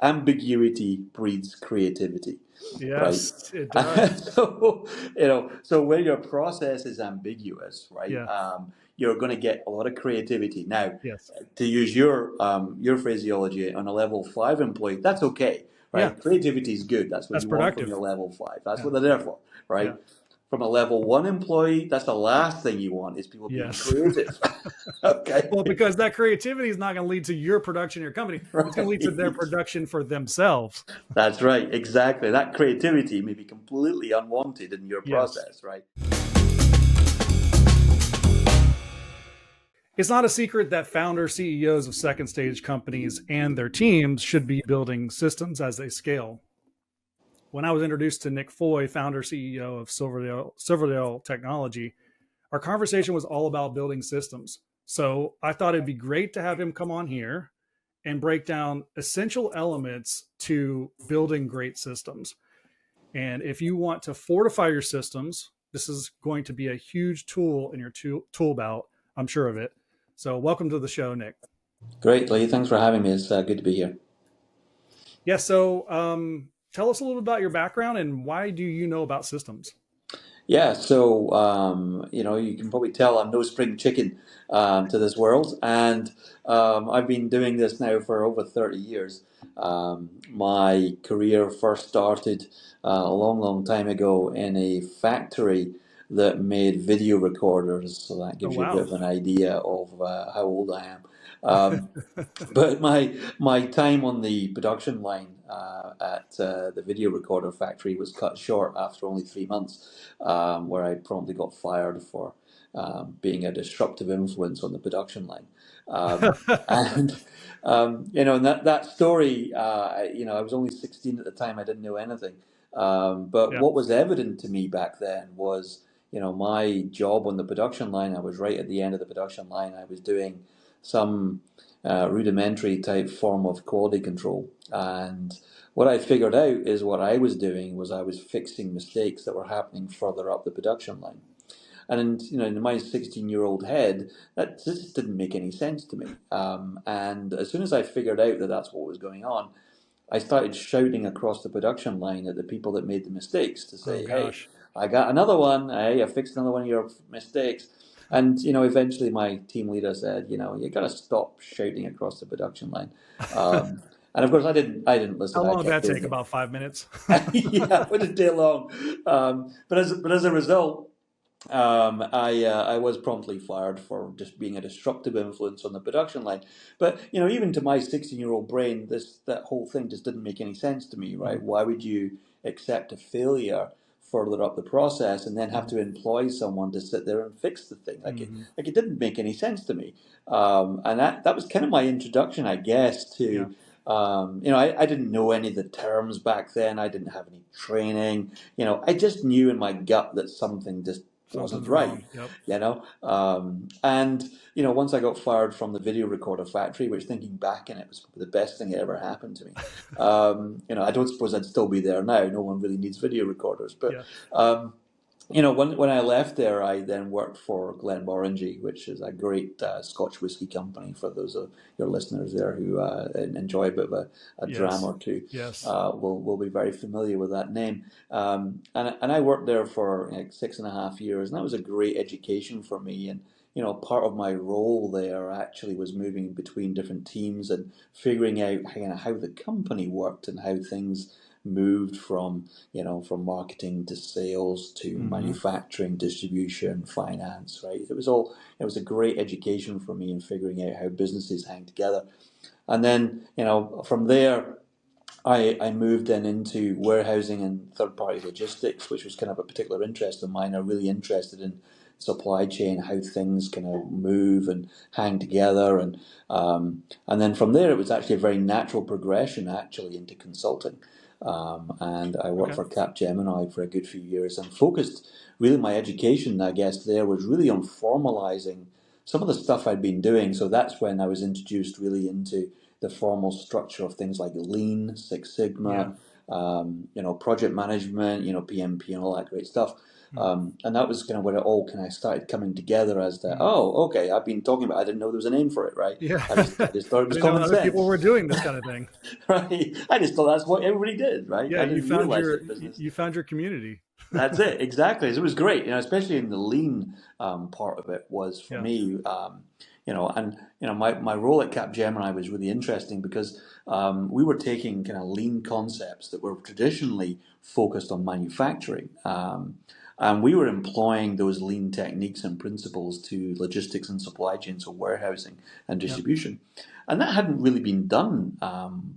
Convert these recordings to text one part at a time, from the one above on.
ambiguity breeds creativity, right? Yes, it does. So, so where your process is ambiguous, right? Yeah. You're going to get a lot of creativity. Now, Yes. to use your phraseology, on a level 5 employee, that's okay, Yeah. right? Creativity is good. That's what That's you want from productive. your level 5. That's Yeah. what they're there for, Yeah. right? From a level 1 employee, that's the last thing you want, is people being Yes. creative. Okay, Well, because that creativity is not going to lead to your production, your company. It's going to lead to their right. production for themselves. That's right, exactly. That creativity may be completely unwanted in your Yes. process, right? It's not a secret that founders, CEOs of second stage companies and their teams should be building systems as they scale. When I was introduced to Nick Foy, founder, CEO of Silverdale Technology, our conversation was all about building systems. So I thought it'd be great to have him come on here and break down essential elements to building great systems. And if you want to fortify your systems, this is going to be a huge tool in your tool belt. I'm sure of it. So welcome to the show, Nick. Great, Lee. Thanks for having me. It's good to be here. Yeah. So tell us a little bit about your background and why do you know about systems? Yeah, so you can probably tell I'm no spring chicken to this world, and I've been doing this now for over 30 years. My career first started a long, long time ago in a factory that made video recorders, so that Oh, gives you a bit wow. of an idea of how old I am. But my time on the production line at the video recorder factory was cut short after only 3 months, where I promptly got fired for being a disruptive influence on the production line. And and that story, I was only 16 at the time. I didn't know anything. But Yeah. what was evident to me back then was, my job on the production line. I was right at the end of the production line. I was doing some rudimentary type form of quality control. And what I figured out is what I was doing was I was fixing mistakes that were happening further up the production line. And in my 16-year-old head, that just didn't make any sense to me. And as soon as I figured out that that's what was going on, I started shouting across the production line at the people that made the mistakes to Oh, say, "Hey, gosh. I got another one. Hey, I fixed another one of your mistakes." And eventually my team leader said, "You got to stop shouting across the production line." And of course, I didn't How listen. I long did kept that doing take? it. About 5 minutes? Yeah, it wouldn't take long. But as a result, I was promptly fired for just being a disruptive influence on the production line. But even to my 16-year-old brain, that whole thing just didn't make any sense to me, right? Mhm. Why would you accept a failure further up the process and then have Mhm. to employ someone to sit there and fix the thing? Mhm. Like it didn't make any sense to me. And that was kind of my introduction, I guess, Yeah. to I didn't know any of the terms back then. I didn't have any training. I just knew in my gut that something just wasn't Something's right. wrong. Yep. And once I got fired from the video recorder factory, which thinking back in it was probably the best thing that ever happened to me. I don't suppose I'd still be there now. No one really needs video recorders, but Yeah. um, when I left there, I then worked for Glenmorangie, which is a great Scotch whisky company. For those of your listeners there who enjoy a bit of a dram Yes. or two, Yes. will be very familiar with that name. And I worked there for like 6.5 years, and that was a great education for me. And part of my role there actually was moving between different teams and figuring out how the company worked and how things moved from marketing to sales to Hmm. manufacturing, distribution, finance, right? It was a great education for me in figuring out how businesses hang together. And then, from there, I moved then into warehousing and third party logistics, which was kind of a particular interest of mine. I'm really interested in supply chain, how things kind of move and hang together, and then from there it was actually a very natural progression actually into consulting. And I worked Okay. for Capgemini for a good few years and focused really my education, I guess, there was really on formalizing some of the stuff I'd been doing. So that's when I was introduced really into the formal structure of things like Lean, Six Yeah. Sigma, project management, PMP and all that great stuff. Mm. And that was kind of where it all kind of started coming together as that, Mm. oh, okay, I've been talking about it. I didn't know there was a name for it, right? Yeah. I just thought it I was didn't know common other people were sense, doing this kind of thing. right? I just thought that's what everybody did, right? Yeah, I didn't realize that business. you found your community. That's it, exactly. It was great, especially in the lean part of it was for Yeah. me, and my role at Capgemini was really interesting because we were taking kind of lean concepts that were traditionally focused on manufacturing, and we were employing those lean techniques and principles to logistics and supply chain, so warehousing and Yeah. distribution. And that hadn't really been done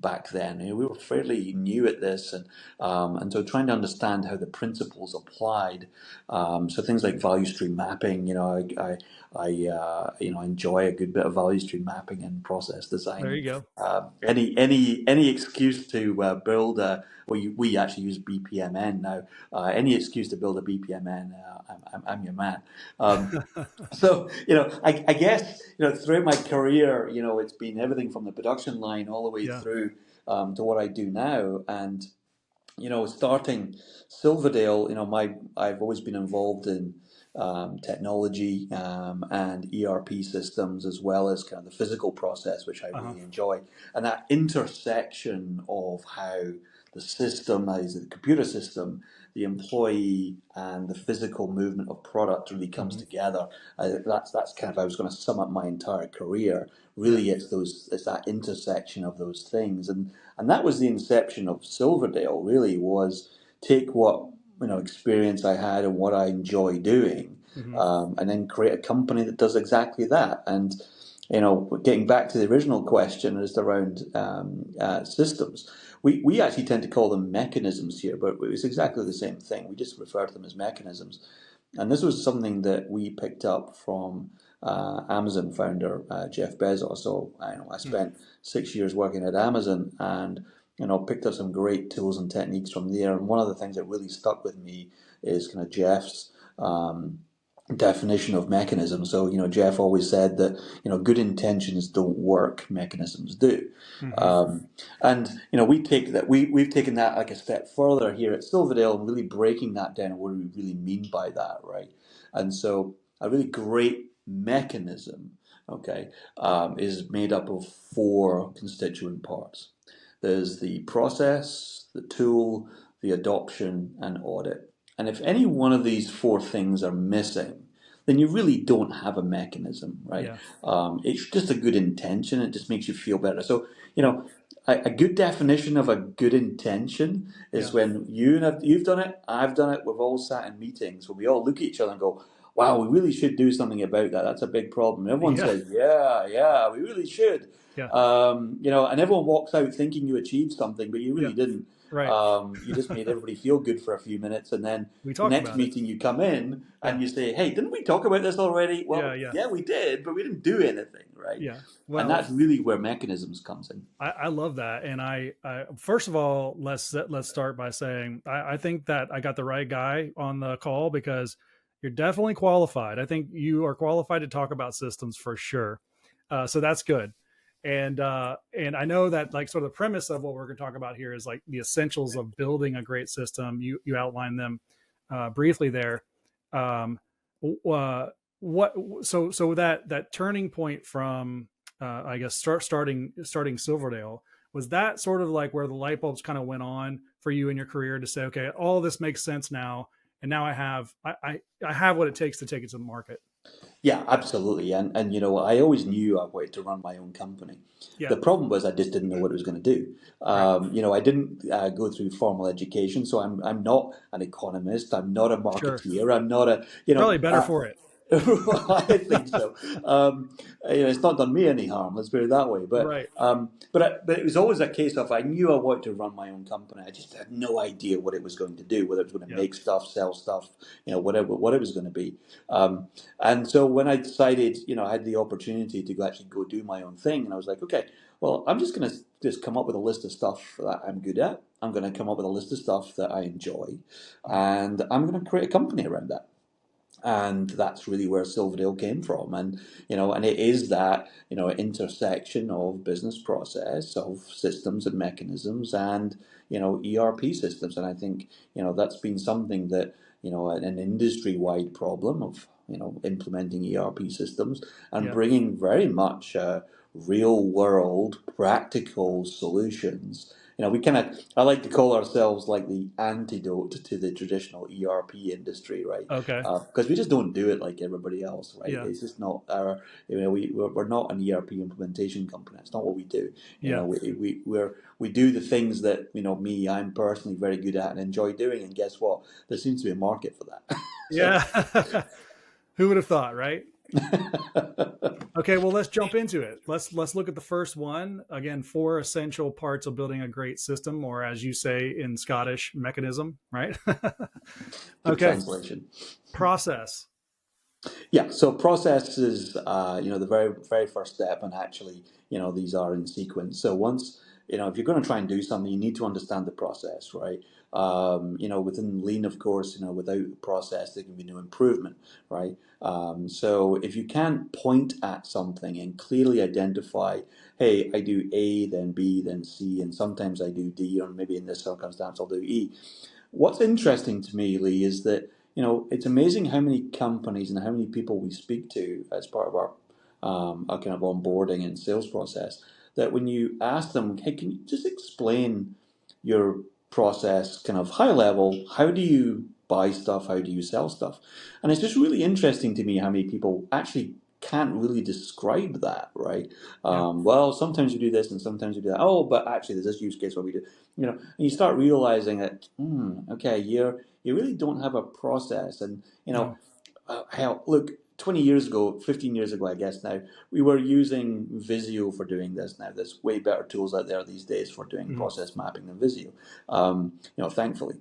back then. We were fairly new at this, and so trying to understand how the principles applied. So things like value stream mapping. I enjoy a good bit of value stream mapping and process design. There And you go. any excuse to build a we actually use BPMN now. Any excuse to build a BPMN, I'm your man. So, I guess, throughout my career, it's been everything from the production line all the way Yeah. through to what I do now. And, starting Silverdale, I've always been involved in technology and ERP systems as well as kind of the physical process, which I Uh-huh. really enjoy. And that intersection of how the system, that is the computer system, the employee, and the physical movement of product really comes Hmm. together. That's kind of, I was going to sum up my entire career. Yeah. Really, it's that intersection of those things, and that was the inception of Silverdale. Really, was take what experience I had and what I enjoy doing, Hmm. and then create a company that does exactly that. And getting back to the original question, just around systems. We actually tend to call them mechanisms here, but it's exactly the same thing. We just refer to them as mechanisms. And this was something that we picked up from Amazon founder Jeff Bezos. So I spent 6 years working at Amazon, and picked up some great tools and techniques from there. And one of the things that really stuck with me is kind of Jeff's definition of mechanism. So Jeff always said that good intentions don't work, mechanisms do. Hmm. And we've taken that like a step further here at Silverdale and really breaking that down and what do we really mean by that, right? And so a really great mechanism, okay, is made up of four constituent parts. There's the process, the tool, the adoption, and audit. And if any one of these four things are missing, then you really don't have a mechanism, right? Yeah. It's just a good intention. It just makes you feel better. So, a good definition of a good intention is Yeah. when you've done it, I've done it, we've all sat in meetings where we all look at each other and go, wow, we really should do something about that. That's a big problem. Everyone Yeah. says, yeah, we really should. Yeah. And everyone walks out thinking you achieved something, but you Yeah. really didn't. Right. You just made everybody feel good for a few minutes, and then We the talked next about it. meeting you come in Yeah. and you say, "Hey, didn't we talk about this already?" Yeah. Well, Yeah. yeah, we did, but we didn't do anything, right? Yeah. And Well, that's really where mechanisms comes in. I love that, and I first of all, let's start by saying I think that I got the right guy on the call because you're definitely qualified. I think you are qualified to talk about systems for sure. So that's good, and I know that like sort of the premise of what we're going to talk about here is like the essentials of building a great system. You outlined them briefly there. Um, what so that turning point from I guess starting Silverdale, was that sort of like where the light bulbs kind of went on for you in your career to say, okay, all this makes sense now, and now I have what it takes to take it to the market. Yeah, absolutely. And I always knew I wanted to run my own company. Yeah. The problem was I just didn't know what I was going to do. Right. I didn't go through formal education, so I'm not an economist. I'm not a Sure. marketeer. I'm not a Probably better for it. I think so. It's not done me any harm. Let's put it that way. But Right. but it was always a case of I knew I wanted to run my own company. I just had no idea what it was going to do, whether it was going to Yeah. make stuff, sell stuff, whatever what it was going to be. And so when I decided, I had the opportunity to actually go do my own thing, and I was like, okay, well, I'm just going to just come up with a list of stuff that I'm good at. I'm going to come up with a list of stuff that I enjoy, and I'm going to create a company around that. And that's really where Silverdale came from. And and it is that intersection of business process, of systems and mechanisms, and ERP systems. And I think that's been something that an industry-wide problem of implementing ERP systems and Yeah. bringing very much real world practical solutions. We kind of, I like to call ourselves like the antidote to the traditional ERP industry, right? Okay. Because we just don't do it like everybody else, right? Yeah. It's just not our, we're not an ERP implementation company. It's not what we do. Yeah. We do the things that, I'm personally very good at and enjoy doing. And guess what? There seems to be a market for that. So, Yeah. Who would have thought, right? Okay, well, let's jump into it. Let's look at the first one. Again, four essential parts of building a great system, or as you say in Scottish, mechanism, right? good Okay, translation. process. Yeah, so process is the very very first step, and actually these are in sequence. So once if you're going to try and do something, you need to understand the process, right? Within lean, of course, without process there can be no improvement, right? So if you can't point at something and clearly identify, hey, I do A, then B, then C, and sometimes I do D, or maybe in this circumstance I'll do E. What's interesting to me, Lee, is that it's amazing how many companies and how many people we speak to as part of our kind of onboarding and sales process, that when you ask them, hey, can you just explain your process kind of high level? How do you buy stuff? How do you sell stuff? And it's just really interesting to me how many people actually can't really describe that, right? Yeah, Well, sometimes we do this and sometimes we do that. Oh, but actually, there's this use case where we do, and you start realizing that, okay, you really don't have a process, and no, hell, look, 20 years ago, 15 years ago, I guess now, we were using Visio for doing this. Now, there's way better tools out there these days for doing mm, process mapping than Visio, thankfully.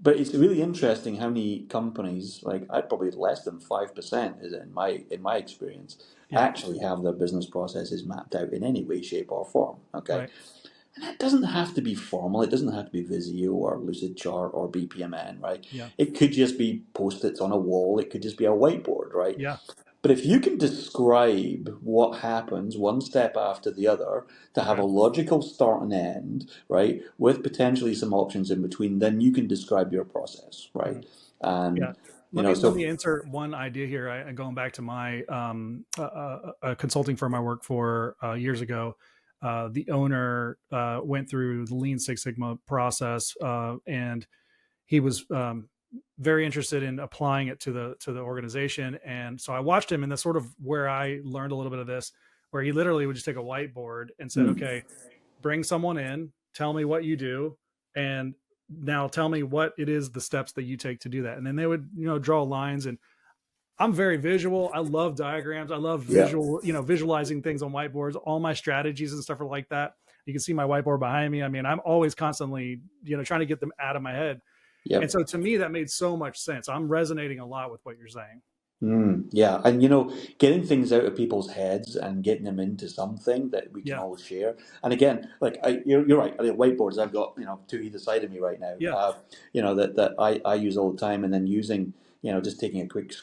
But it's really interesting how many companies, like I'd probably less than 5%, is in my experience, yeah, actually have their business processes mapped out in any way, shape, or form. Okay, right, and it doesn't have to be formal. It doesn't have to be Visio or Lucidchart or BPMN, right? yeah, It could just be post-its on a wall. It could just be a whiteboard, right? yeah, But if you can describe what happens one step after the other to have a okay, logical start and end, right, with potentially some options in between, then you can describe your process, right? mhm, yeah. And Let me so insert one idea here. Going back to my a consulting firm I worked for years ago. The owner went through the Lean Six Sigma process, and he was very interested in applying it to the organization. And so I watched him, and that's sort of where I learned a little bit of this, where he literally would just take a whiteboard and said, mm, "Okay, bring someone in, tell me what you do, and now tell me what it is the steps that you take to do that." And then they would draw lines. And I'm very visual. I love diagrams. I love yeah, visualizing things on whiteboards. All my strategies and stuff are like that. You can see my whiteboard behind me. I mean, I'm always constantly trying to get them out of my head. And yep. so to me, that made so much sense. I'm resonating a lot with what you're saying. Yeah, and getting things out of people's heads and getting them into something that we can Yeah. all share. And again, like you're right. I mean, whiteboards I've got two either side of me right now. Yeah. That I use all the time, and then using just taking a quick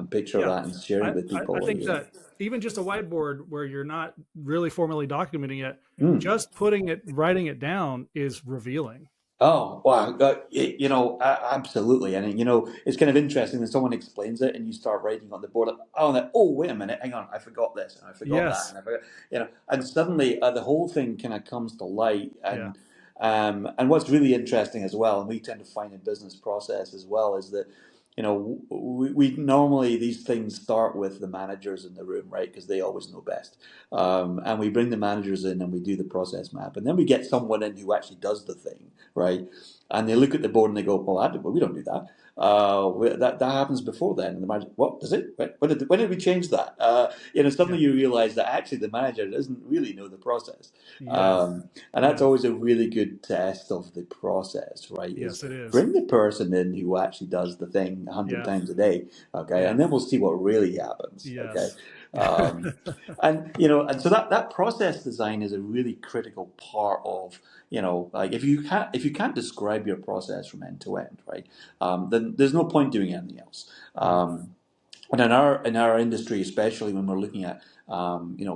picture of Yeah. that and sharing it with I people. think that even just a whiteboard where you're not really formally documenting it, Mm. just writing it down is revealing. Oh, wow. Absolutely. And, it's kind of interesting when someone explains it and you start writing on the board. Like, oh, wait a minute. Hang on. I forgot this and I forgot that. Yes. And I forgot, and suddenly the whole thing kind of comes to light. Yeah. And what's really interesting as well, and we tend to find in business process as well, is that, we normally, these things start with the managers in the room, right? Because they always know best. And we bring the managers in and we do the process map. And then we get someone in who actually does the thing, right? And they look at the board and they go, well, we don't do that. That happens before then. And the manager, what does it? When did we change that? Yeah. Suddenly you realize that actually the manager doesn't really know the process. Yeah. And that's Yeah. always a really good test of the process, right? Yes, Is it is. bring the person in who actually does the thing 100 Yeah. times a day, okay? Yeah. And then we'll see what really happens, okay? Yes. And so that process design is a really critical part of, like if you can't describe your process from end to end, right? Then there's no point doing anything else. Mhm. And in our industry, especially when we're looking at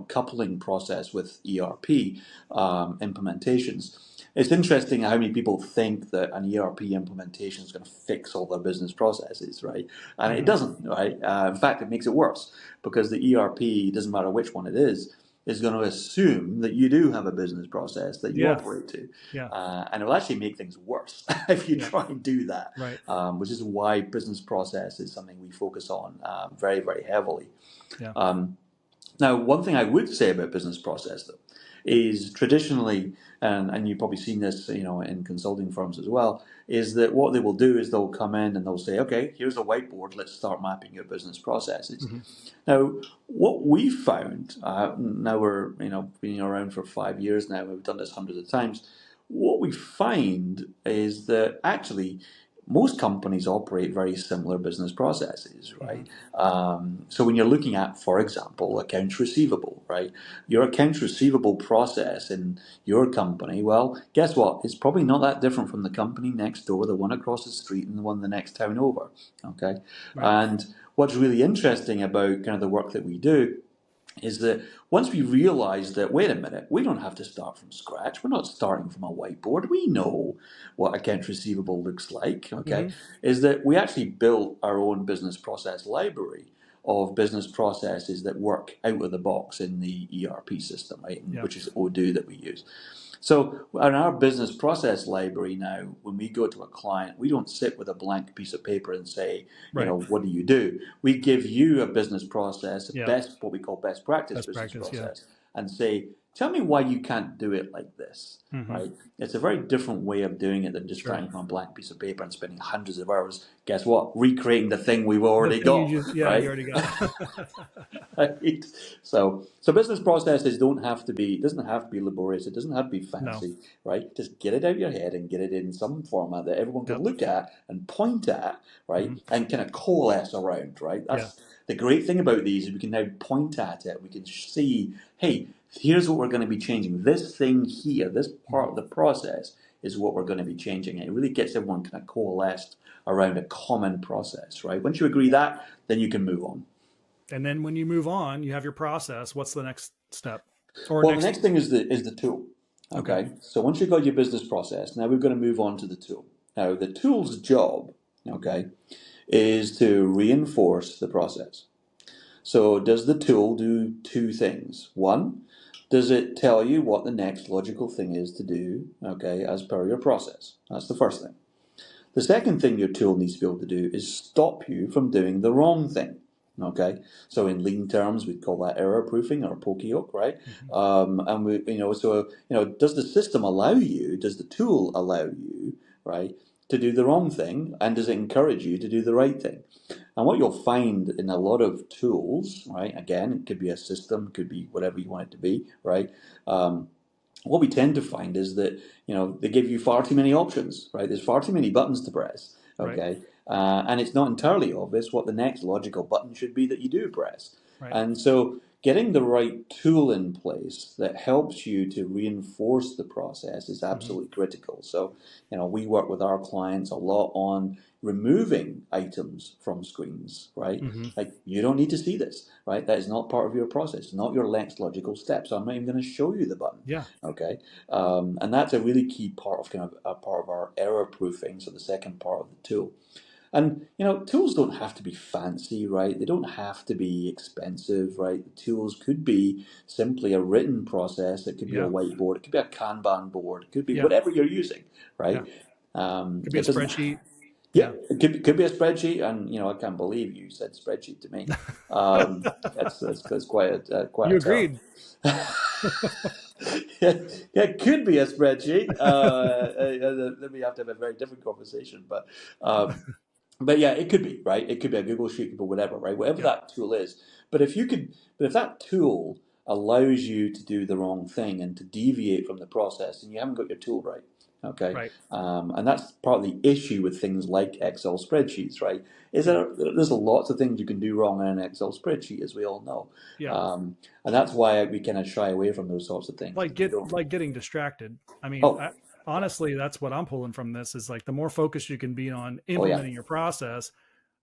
coupling process with ERP implementations, it's interesting how many people think that an ERP implementation is going to fix all their business processes, right? And it Mhm. doesn't, right? In fact, it makes it worse because the ERP, doesn't matter which one it is going to assume that you do have a business process that you Yeah. operate to. Yeah. And it'll actually make things worse if you Yeah. try and do that, Right. which is why business process is something we focus on very, very heavily. Yeah. Um, Now, one thing I would say about business process, though, is traditionally, and you've probably seen this, in consulting firms as well, is that what they will do is they'll come in and they'll say, okay, here's a whiteboard, let's start mapping your business processes. Mhm. Now, what we've found, now we're, been around for 5 years now, we've done this hundreds of times. What we find is that actually most companies operate very similar business processes, right? Mhm. So when you're looking at, for example, accounts receivable, right? Your accounts receivable process in your company, well, guess what? It's probably not that different from the company next door, the one across the street, and the one the next town over, okay? Right. And what's really interesting about kind of the work that we do is that once we realize that, wait a minute, we don't have to start from scratch. We're not starting from a whiteboard. We know what accounts receivable looks like, okay? Mhm. Is that we actually built our own business process library of business processes that work out of the box in the ERP system, right? Yeah. Which is Odoo that we use. So in our business process library now, when we go to a client, we don't sit with a blank piece of paper and say, Right. what do you do? We give you a business process, Yeah. what we call best practice Best business practice. Yeah. process, and say, tell me why you can't do it like this, Mhm. right? It's a very different way of doing it than just Sure. starting from a blank piece of paper and spending hundreds of hours, guess what, recreating the thing we've The already thing you got, just, yeah, you right? already got. Right? So business processes don't have to be, it doesn't have to be laborious, it doesn't have to be No. fancy, right? Just get it out of your head and get it in some format that everyone can Yep. look at and point at, right? Mhm. And kind of coalesce around, right? Yeah. That's the great thing about these is we can now point at it, we can see, hey, here's what we're going to be changing. This thing here, this part Mhm. of the process is what we're going to be changing. And it really gets everyone kind of coalesced around a common process, right? Once you agree that, then you can move on. And then when you move on, you have your process. What's the next step or Well, the next? next thing is the tool. Okay. Okay, so once you've got your business process, now we're going to move on to the tool. Now, the tool's job, okay, is to reinforce the process. So, does the tool do two things? One, does it tell you what the next logical thing is to do, okay, as per your process? That's the first thing. The second thing your tool needs to be able to do is stop you from doing the wrong thing. Okay, so in lean terms, we'd call that error proofing or poke-yoke, right? Mhm. And does the system allow you? Does the tool allow you, right, to do the wrong thing, and does it encourage you to do the right thing? And what you'll find in a lot of tools, right? Again, it could be a system, could be whatever you want it to be, right? What we tend to find is that they give you far too many options, right? There's far too many buttons to press, Right. okay, and it's not entirely obvious what the next logical button should be that you do press. Right. And so getting the right tool in place that helps you to reinforce the process is Mhm. absolutely critical. So we work with our clients a lot on removing items from screens, right? Mhm. Like, you don't need to see this, right? That is not part of your process, it's not your next logical step, so I'm not even going to show you the button. Yeah. Okay, and that's a really key part of our error proofing. So the second part of the tool, and tools don't have to be fancy, right? They don't have to be expensive, right? The tools could be simply a written process. It could be a Yeah. whiteboard. It could be a Kanban board. It could be Yeah. whatever you're using, Yeah. right? Could be a It doesn't. spreadsheet. Yeah, Yeah. it could be a spreadsheet, and I can't believe you said spreadsheet to me. That's quite a You term. agreed. Yeah, it could be a spreadsheet. Then we have to have a very different conversation. But yeah, it could be, right. It could be a Google Sheet, it could be whatever, right? Whatever Yeah. that tool is. But if you could, but if that tool allows you to do the wrong thing and to deviate from the process, and you haven't got your tool right. Okay, Right. and that's part of the issue with things like Excel spreadsheets, right? Is Yeah. that there's lots of things you can do wrong in an Excel spreadsheet, as we all know, Yeah. and that's why we kind of shy away from those sorts of things because we don't. Like getting distracted. I mean, Oh, honestly, that's what I'm pulling from this is like the more focused you can be on oh yeah. implementing your process,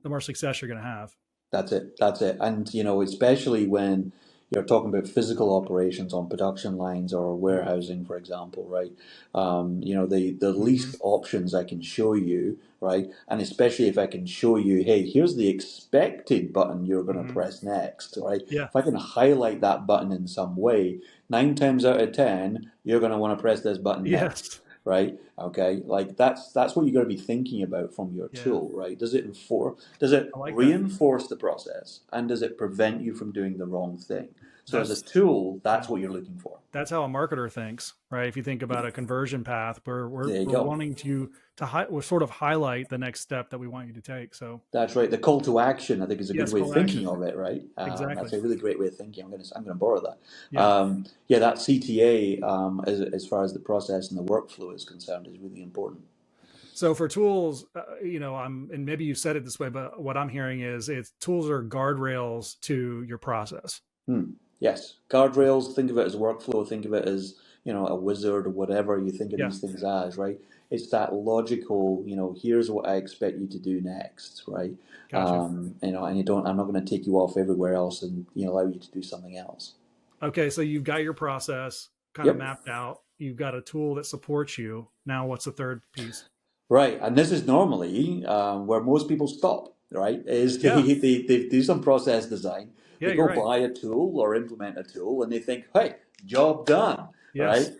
the more success you're going to have. That's it. That's it. And especially when you're talking about physical operations on production lines or warehousing, for example, right? The Mm-hmm. least options I can show you, right? And especially if I can show you, hey, here's the expected button you're going to Mm-hmm. press next, right? Yeah. If I can highlight that button in some way, 9 times out of 10, you're going to want to press this button next, Yes. right? Okay, like that's what you got to be thinking about from your Yeah. tool, right? Does it I like that. reinforce the process, and does it prevent you from doing the wrong thing? So as a That's tool, that's yeah. what you're looking for. That's how a marketer thinks, right? If you think about a conversion path, There you we're go. wanting we're sort of highlight the next step that we want you to take. So That's right. The call to action, I think, is a good yes, way of call to thinking action. of it, right? That's Exactly. a really great way of thinking. I'm gonna borrow that. Yeah. Yeah, that CTA, as far as the process and the workflow is concerned, is really important. So for tools, and maybe you said it this way, but what I'm hearing is it's tools are guardrails to your process. Yes, guardrails. Think of it as workflow. Think of it as a wizard or whatever you think of Yeah. these things as, right? It's that logical. Here's what I expect you to do next, right? Gotcha. And you don't. I'm not going to take you off everywhere else and allow you to do something else. Okay. So you've got your process kind of Yep. mapped out. You've got a tool that supports you. Now, what's the third piece? Right, and this is normally where most people stop, right? Is Yeah. they do some process design, Yeah. they You're go right. buy a tool or implement a tool, and they think, hey, job done, right? Yes.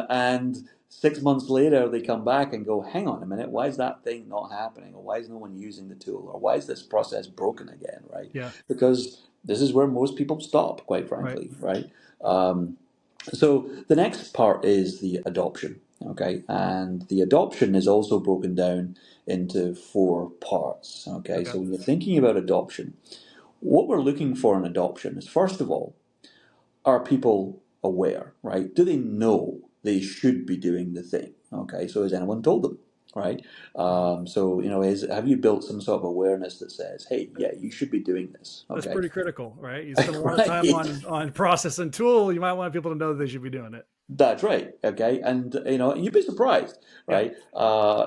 And 6 months later, they come back and go, hang on a minute, why is that thing not happening? Or why is no one using the tool? Or why is this process broken again, right? Yeah. Because this is where most people stop, quite Right. frankly, right? Um, so the next part is the adoption, okay? And the adoption is also broken down into four parts, okay? Okay. So when you're thinking about adoption, what we're looking for in adoption is, first of all, are people aware, right? Do they know they should be doing the thing? Okay, so has anyone told them, right? Mhm. So have you built some sort of awareness that says, hey, yeah, you should be doing this, That's okay? pretty critical, right? You spend a lot of Right? time on process and tool. You might want people to know that they should be doing it. That's right. Okay, and you'd be surprised, Yeah. right?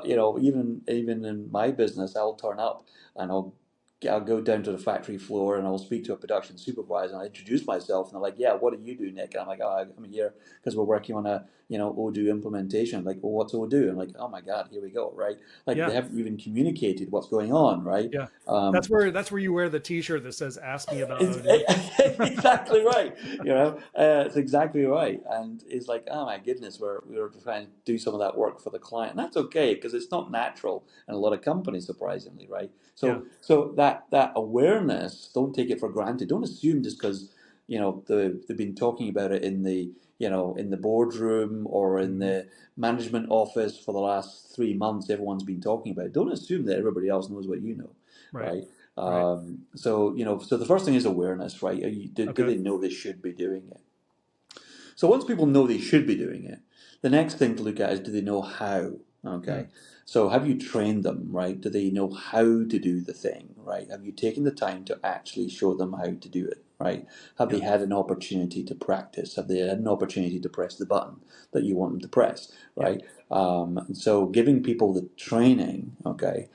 Even in my business, I'll turn up and I'll go down to the factory floor and I'll speak to a production supervisor and I introduce myself and they're like, "Yeah, what do you do, Nick?" And I'm like, "Oh, I'm here because we're working on a Odoo implementation." Like, "Well, what's Odoo?" And like, "Oh my God, here we go!" Right? Like they Yeah. haven't even communicated what's going on, right? Yeah. Um, That's where you wear the T-shirt that says "Ask me about it's Odoo." exactly right. It's exactly right. And it's like, oh my goodness, we're trying to do some of that work for the client. And that's okay because it's not natural in a lot of companies, surprisingly, right? Yeah. So that awareness, don't take it for granted. Don't assume just because they've been talking about it in the in the boardroom or in Hmm. the management office for the last 3 months. Everyone's been talking about it. Don't assume that everybody else knows what you know, Right. right? Right. So the first thing is awareness, right? Do Okay. they know they should be doing it? So once people know they should be doing it, the next thing to look at is do they know how? Hmm. Okay. So have you trained them, right? Do they know how to do the thing, right? Have you taken the time to actually show them how to do it, right? Have they Yeah. had an opportunity to practice? Have they had an opportunity to press the button that you want them to press, Yeah. right? So giving people the training, okay,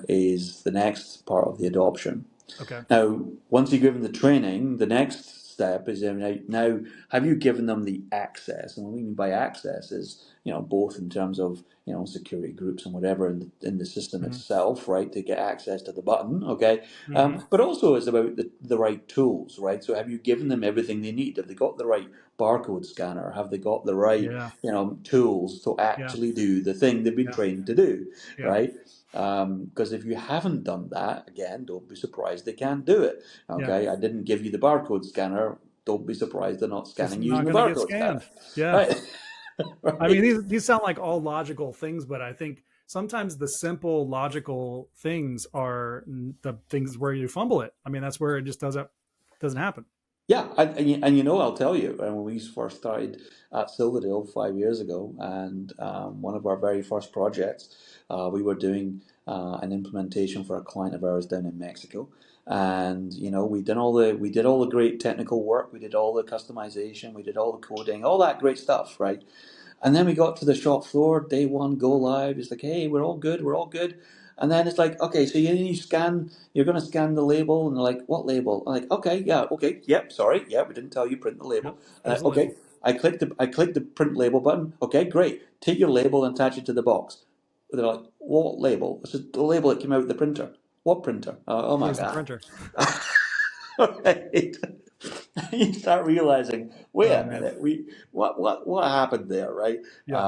is the next part of the adoption. Okay. Now, once you give them the training, the next step is now have you given them the access? And what we mean by access is both in terms of security groups and whatever in the system Hmm. itself, right, to get access to the button, okay, Hmm. but also it's about the right tools, right? So have you given them everything they need? Have they got the right barcode scanner? Have they got the right Yeah. tools to Yeah. actually do the thing they've been Yeah. trained to do, Yeah. right? Because if you haven't done that, again, don't be surprised they can't do it. Yeah. Okay, I didn't give you the barcode scanner. Don't be surprised they're not It's scanning not using the going to get barcode scanner. scanned. Yeah. Right, I mean, right. these sound like all logical things, but I think sometimes the simple logical things are the things where you fumble it. I mean, that's where it just doesn't happen. Yeah, and you know, I'll tell you, when we first started at Silverdale 5 years ago, and one of our very first projects, we were doing an implementation for a client of ours down in Mexico, and you know, we did all the great technical work, we did all the customization, we did all the coding, all that great stuff, right? And then we got to the shop floor, day one, go live. It's like, hey, we're all good, we're all good. And then it's like, okay, so you're going to scan the label. And they're like, what label? I'm like, okay, yeah, okay, yep, sorry, yeah, we didn't tell you print the Yep. label. And Here's the okay, label. I clicked the print label button. Okay, great. Take your label and attach it to the box. They're like, what label? I said, the label that came out of the printer. What printer? Oh my Where's the God. printer? Right. You start realizing, wait Oh a man. minute, what happened there, right? Yeah.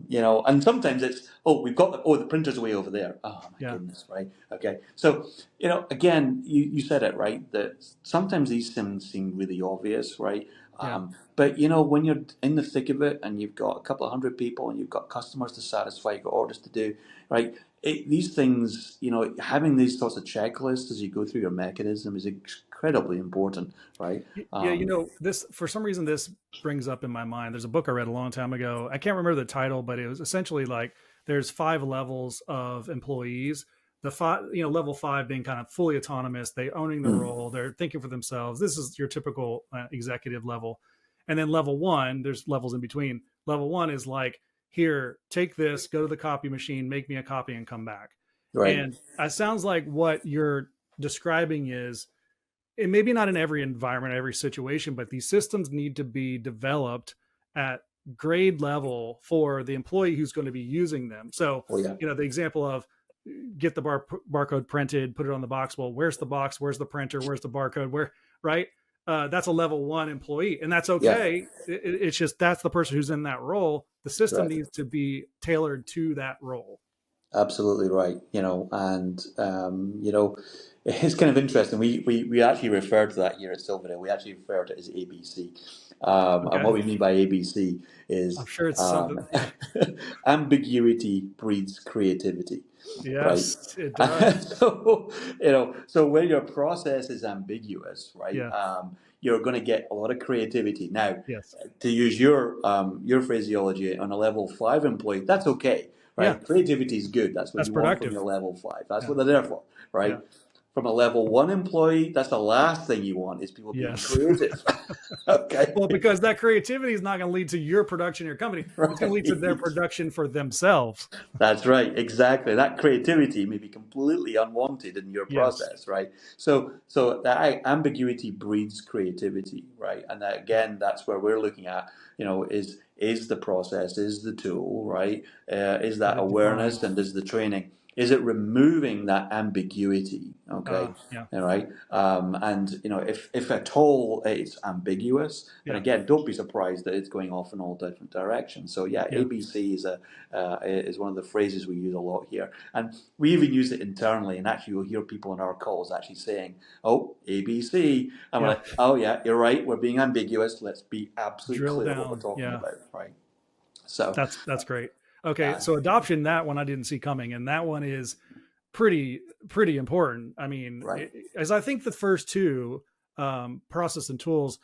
You know, and sometimes it's, oh, we've got the printer's way over there. Oh my Yeah. goodness, right? Okay, so you know, again, you said it right that sometimes these things seem really obvious, right? Yeah. But you know, when you're in the thick of it and you've got a couple of hundred people and you've got customers to satisfy, you've got orders to do, right? These things, you know, having these sorts of checklists as you go through your mechanism is incredibly important, right? Yeah, you Um, know, this for some reason this brings up in my mind. There's a book I read a long time ago. I can't remember the title, but it was essentially like there's five levels of employees. The five, you know, level five being kind of fully autonomous, they owning the mm, role, they're thinking for themselves. This is your typical executive level. And then level one, there's levels in between. Level one is like, here, take this, go to the copy machine, make me a copy, and come back. right. And it sounds like what you're describing is and maybe not in every environment, every situation, but these systems need to be developed at grade level for the employee who's going to be using them. So, Oh yeah, you know, the example of get the barcode printed, put it on the box. Well, where's the box? Where's the printer? Where's the barcode? Where, right? That's a level one employee, and that's yeah. okay. It's just that's the person who's in that role. The system Right. needs to be tailored to that role. Absolutely right. You know, and you know, it's kind of interesting. We actually refer to that here at Silverdale. We actually refer to it as ABC. And Okay, what we mean by ABC I'm is sure it's um, something. Yeah. ambiguity breeds creativity, right? Yes, it does. So you know, so when your process is ambiguous, right, Yeah. you're going to get a lot of creativity. Now, Yes. to use your phraseology on a level five employee, that's okay, Yeah. right? Creativity is good. That's what That's you want from productive. your level five. That's Yeah. what they're there for, Yeah. right? From a level one employee, that's the last thing you want is people being Yes. creative. Okay, Well, because that creativity is not going to lead to your production, your company. It's going to lead to their right. production for themselves. That's right, exactly. That creativity may be completely unwanted in your Yes. process, right? So that ambiguity breeds creativity, right? And that, Yeah. again, that's where we're looking at. You know, is the process, is the tool, right? Is Is that it defined? awareness, and is the training? Is it removing that ambiguity? Okay, Yeah. all right. And you know, if at all it's ambiguous, then Yeah. again, don't be surprised that it's going off in all different directions. So yeah, Yeah. ABC is one of the phrases we use a lot here. And we even use it internally, and actually you'll hear people in our calls actually saying, oh, ABC. And we're Yeah. like, oh yeah, you're right, we're being ambiguous. Let's be absolutely Drill clear what we're down. talking Yeah. about, right? So, That's great. Okay. uh, So adoption, that one I didn't see coming. And that one is pretty important. I mean, right, as I think the first two, process and tools,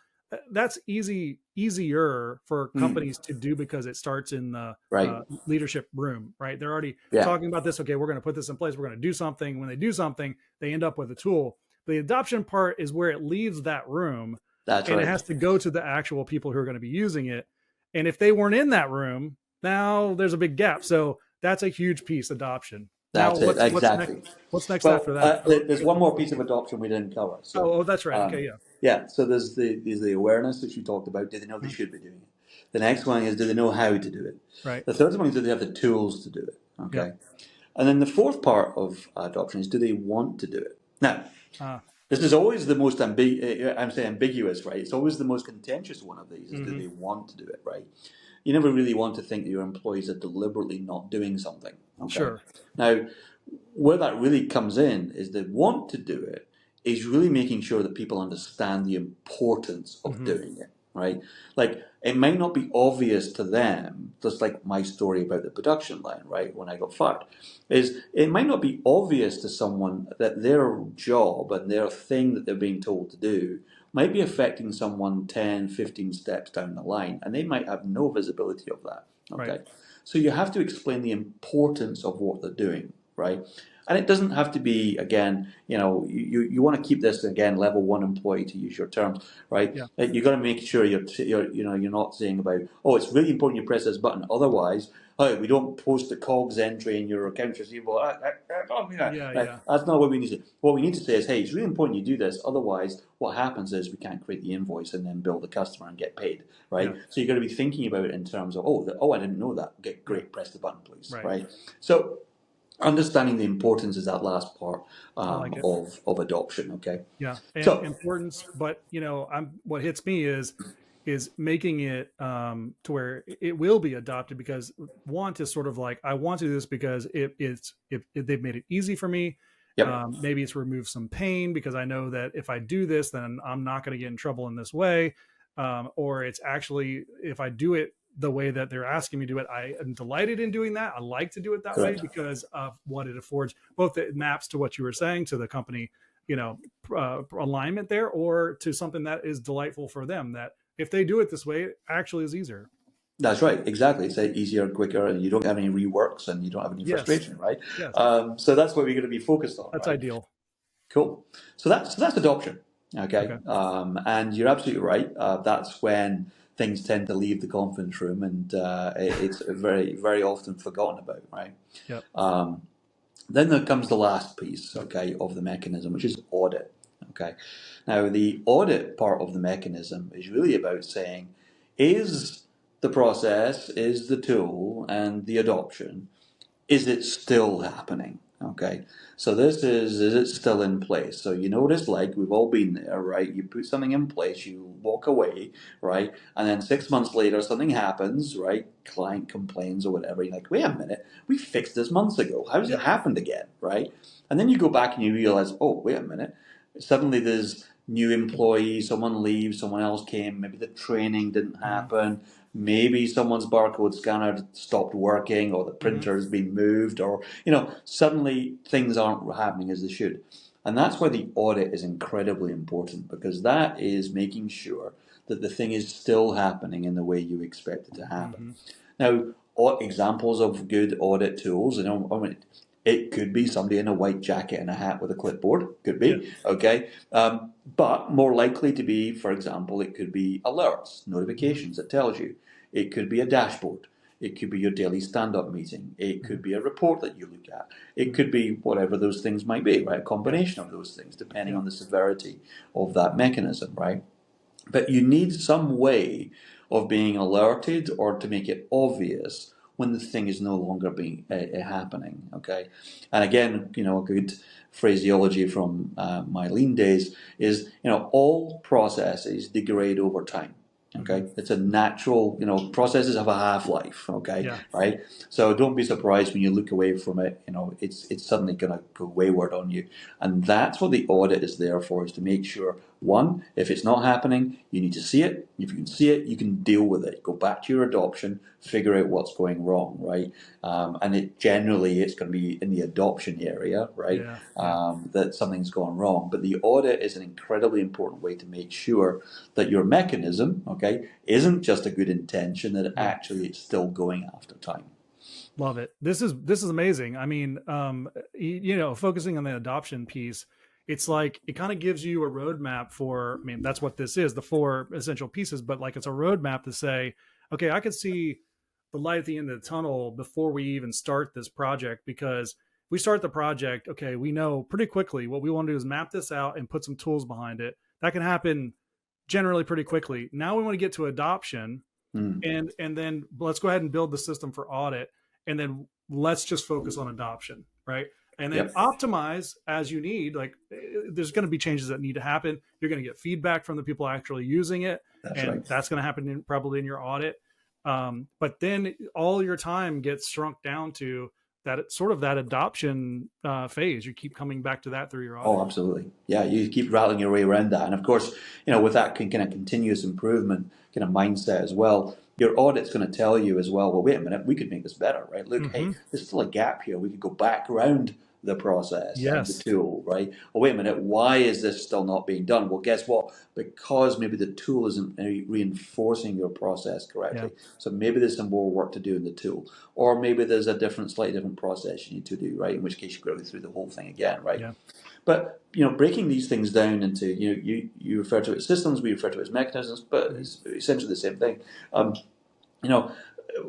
that's easier for mm, companies to do because it starts in the right, leadership room, right? They're already yeah, talking about this. Okay, we're going to put this in place. We're going to do something. When they do something, they end up with a tool. The adoption part is where it leaves that room that's and it right. has to go to the actual people who are going to be using it. And if they weren't in that room, now there's a big gap. So that's a huge piece, adoption. Now That's it, what's next? exactly. What's next after Well, that? there's one more piece of adoption we didn't cover. So, Oh, that's right. Okay, um, yeah. yeah, so there's the awareness that you talked about. Do they know they Mhm. should be doing it? The next one is, do they know how to do it? Right. The third one is, do they have the tools to do it? Yep. Okay. And then the fourth part of adoption is, do they want to do it? Now, Uh, this is always the most I'm saying ambiguous, right? It's always the most contentious one of these is, do hmm they want to do it, right? You never really want to think that your employees are deliberately not doing something, okay? Sure. Now, where that really comes in is the want to do it is really making sure that people understand the importance of hmm doing it, right? Like, it might not be obvious to them, just like my story about the production line, right? When I got fired, is it might not be obvious to someone that their job and their thing that they're being told to do might be affecting someone 10, 15 steps down the line, and they might have no visibility of that. Right. Okay. So you have to explain the importance of what they're doing, right? And it doesn't have to be, again, you want to keep this, again, level one employee, to use your terms, right? Yeah. You've got to make sure you're not saying about, oh, it's really important you press this button, otherwise, oh, we don't post the COGS entry in your accounts receivable. Yeah. Right? Yeah. That's not what we need to. What we need to say is, hey, it's really important you do this. Otherwise, what happens is we can't create the invoice and then bill the customer and get paid, right? Yeah. So you've got to be thinking about it in terms of, oh, I didn't know that. Okay, Yeah. great, press the button, please, Right. right? So understanding the importance is that last part I like it. of adoption. Okay, Yeah, and so importance, but I'm what hits me is making it to where it will be adopted, because want is sort of like, I want to do this because they've made it easy for me. yep, Maybe it's removed some pain because I know that if I do this, then I'm not going to get in trouble in this way. Or it's actually, if I do it the way that they're asking me to do it, I am delighted in doing that. I like to do it that way correct. because of what it affords. Both it maps to what you were saying, to the company, alignment there, or to something that is delightful for them, that if they do it this way, it actually is easier. That's right, exactly. It's easier, quicker, and you don't have any reworks and you don't have any Yes. frustration, right? Yes. So that's what we're going to be focused on, That's right? ideal. Cool. So that's adoption, okay? Okay. And you're absolutely right. That's when things tend to leave the conference room, and it's very, very often forgotten about, right? Yep. Then there comes the last piece, okay, of the mechanism, which is audit. Okay. Now, the audit part of the mechanism is really about saying, is the process, is the tool, and the adoption, is it still happening? Okay. So this is it still in place? So you know what it's like, we've all been there, right? You put something in place, you walk away, right? And then 6 months later, something happens, right? Client complains or whatever. You're like, wait a minute, we fixed this months ago. How's it Yep. happened again, right? And then you go back and you realize, oh, wait a minute. Suddenly there's new employees, someone leaves, someone else came, maybe the training didn't Mm-hmm. happen, maybe someone's barcode scanner stopped working, or the Mm-hmm. printer has been moved, or suddenly things aren't happening as they should. And that's why the audit is incredibly important, because that is making sure that the thing is still happening in the way you expect it to happen. Mm-hmm. Now, examples of good audit tools, it could be somebody in a white jacket and a hat with a clipboard, could Yeah. be, okay? But more likely to be, for example, it could be alerts, notifications that tells you. It could be a dashboard. It could be your daily stand-up meeting. It could be a report that you look at. It could be whatever those things might be, right? A Yeah. combination of those things, depending Yeah. on the severity of that mechanism, right? But you need some way of being alerted or to make it obvious when the thing is no longer being happening. Okay, and again, a good phraseology from my lean days is, all processes degrade over time. Mm-hmm. Okay, it's a natural, processes have a half-life. Okay, Yeah. right? So don't be surprised when you look away from it, it's suddenly going to go wayward on you. And that's what the audit is there for, is to make sure, one, if it's not happening, you need to see it. If you can see it, you can deal with it. Go back to your adoption, figure out what's going wrong, right? And it's going to be in the adoption area, right? Yeah. Yeah. That something's gone wrong. But the audit is an incredibly important way to make sure that your mechanism, okay, isn't just a good intention, that Yeah. actually it's still going after time. Love it. This is amazing. I mean, focusing on the adoption piece, it's like it kind of gives you a roadmap for. I mean, that's what this is, the four essential pieces. But like, it's a roadmap to say, okay, I could see the light at the end of the tunnel before we even start this project. Because we start the project, okay, we know pretty quickly what we want to do is map this out and put some tools behind it. That can happen generally pretty quickly. Now we want to get to adoption, Mm. and then let's go ahead and build the system for audit, and then let's just focus on adoption, right? And then Yep, optimize as you need. Like, there's going to be changes that need to happen. You're going to get feedback from the people actually using it, that's and right. that's going to happen probably in your audit. But then all your time gets shrunk down to that sort of that adoption phase. You keep coming back to that through your Oh, audit. absolutely. Yeah, you keep rattling your way around that. And of course, with that kind of continuous improvement kind of mindset as well, your audit's going to tell you as well, well, wait a minute, we could make this better, right? Look, hey, Mm-hmm. there's still a gap here. We could go back around the process and the Yes. tool, right? Well, wait a minute, why is this still not being done? Well, guess what? Because maybe the tool isn't reinforcing your process Yeah. correctly. So maybe there's some more work to do in the tool. Or maybe there's a slightly different process you need to do, right? In which case you go through the whole thing again, right? Yeah. But breaking these things down into you refer to it as systems, we refer to it as mechanisms, but Mm-hmm. it's essentially the same thing. Um, you know,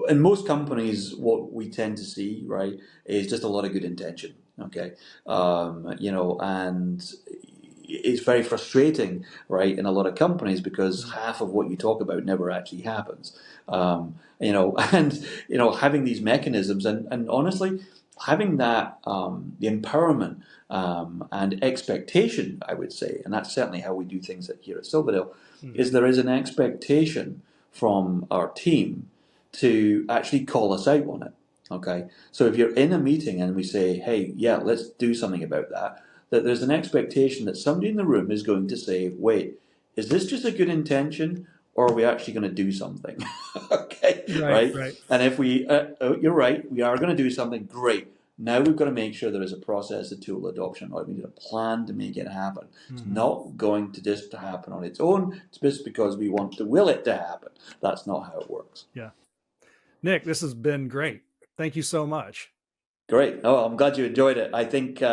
in most companies, what we tend to see, right, is just a lot of good intention. Okay, and it's very frustrating, right, in a lot of companies because half of what you talk about never actually happens. And having these mechanisms and honestly, having that the empowerment and expectation, I would say, and that's certainly how we do things here at Silverdale, Mm-hmm. is there is an expectation from our team to actually call us out on it. Okay, so if you're in a meeting and we say, "Hey, yeah, let's do something about that," that there's an expectation that somebody in the room is going to say, "Wait, is this just a good intention, or are we actually going to do something?" Okay, Right. right? Right. And if we, oh, you're right, we are going to do something. Great. Now we've got to make sure there is a process of tool adoption, or we need a plan to make it happen. It's Mm-hmm. not going to just happen on its own. It's just because we want to will it to happen. That's not how it works. Yeah. Nick, this has been great. Thank you so much. Great. Oh, I'm glad you enjoyed it. I think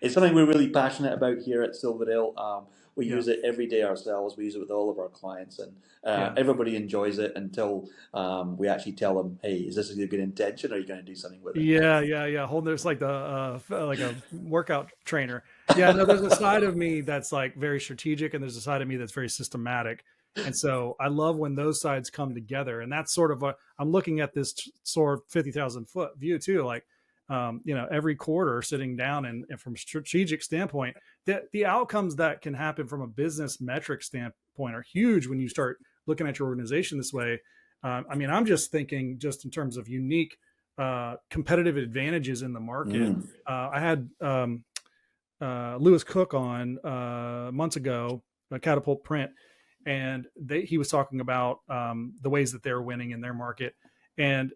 it's something we're really passionate about here at Silverdale. We Yeah. use it every day ourselves. We use it with all of our clients, and Yeah. everybody enjoys it until we actually tell them, "Hey, is this a good intention, or are you going to do something with it?" Yeah, yeah, yeah. Hold there's like the like a workout trainer. Yeah, no, there's a side of me that's like very strategic, and there's a side of me that's very systematic. And so I love when those sides come together. And that's sort of what I'm looking at this sort of 50,000 foot view too. Like, every quarter sitting down and from a strategic standpoint, the outcomes that can happen from a business metric standpoint are huge when you start looking at your organization this way. I'm just thinking just in terms of unique competitive advantages in the market. Mm, I had Lewis Cook on months ago, Catapult Print, and he was talking about the ways that they're winning in their market, and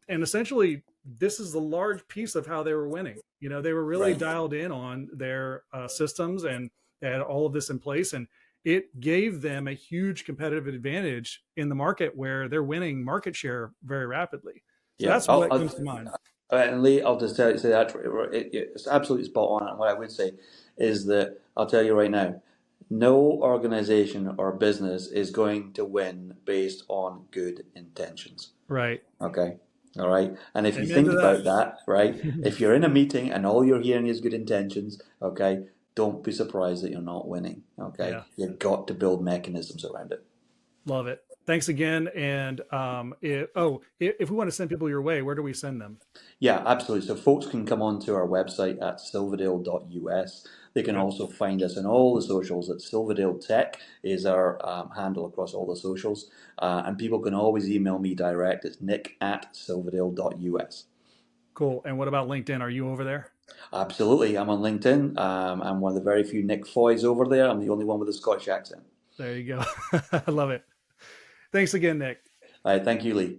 essentially this is a large piece of how they were winning. They were really right. dialed in on their systems and they had all of this in place, and it gave them a huge competitive advantage in the market where they're winning market share very rapidly. So Yeah. that's what comes to mind. And Lee, I'll just say that it's absolutely spot on. And what I would say is that I'll tell you right now, no organization or business is going to win based on good intentions. Right. Okay. All right. And if you Amen think to that. about that, right, if you're in a meeting and all you're hearing is good intentions, okay, don't be surprised that you're not winning. Okay. Yeah. You've got to build mechanisms around it. Love it. Thanks again. And if we want to send people your way, where do we send them? Yeah, absolutely. So folks can come onto our website at silverdale.us. They can Okay. also find us on all the socials at Silverdale Tech is our handle across all the socials. And people can always email me direct. It's nick@silverdale.us. Cool. And what about LinkedIn? Are you over there? Absolutely. I'm on LinkedIn. I'm one of the very few Nick Foys over there. I'm the only one with a Scottish accent. There you go. I love it. Thanks again, Nick. All right. Thank you, Lee.